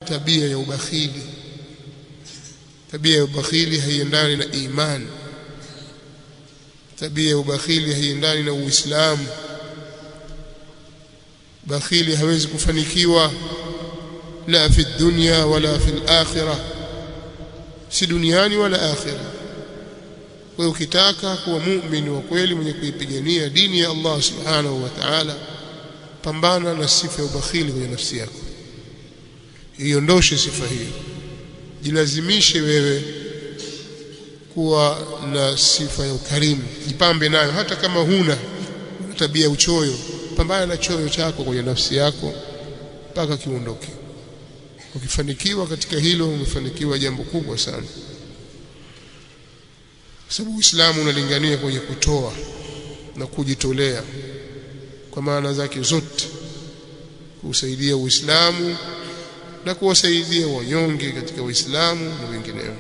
tabia ya ubakhili. Tabia ya ubakhili haiendani na imani. Tabia ya ubakhili haiendani na Uislamu. Bakhili hawezi kufanikiwa la fi dunya wala fi al-akhirah, si duniani wala akhirah. Wewe ukitaka kuwa muumini wa kweli mwenye kuipigania dini ya Allah subhanahu wa ta'ala, pambana na sifa ya ubakhili kwenye nafsi yako, iondoshe sifa hiyo. Jilazimishe wewe kuwa na sifa ya ukarimu, jipambe nayo. Hata kama huna tabia uchoyo, pambana na choyo chako kwenye nafsi yako mpaka kiondoke. Ukifanikiwa katika hilo, umefanikiwa jambo kubwa sana, kwa sababu Uislamu unalingania kwenye kutoa na kujitolea kwa maana zake zote, kusaidia Uislamu na kuwasaidia wanyonge katika Uislamu na wengineo.